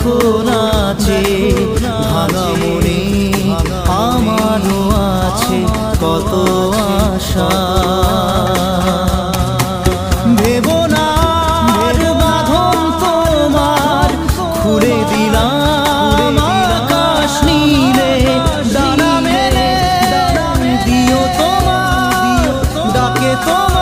এখন আছে ভাঙা মনে আমারও আছে কত আশা। ভেবো না আর বাঁধন তোমার খুলে দিলাম আকাশ নীলে ডানা মেলে দিও তোমার ডাকে তোমার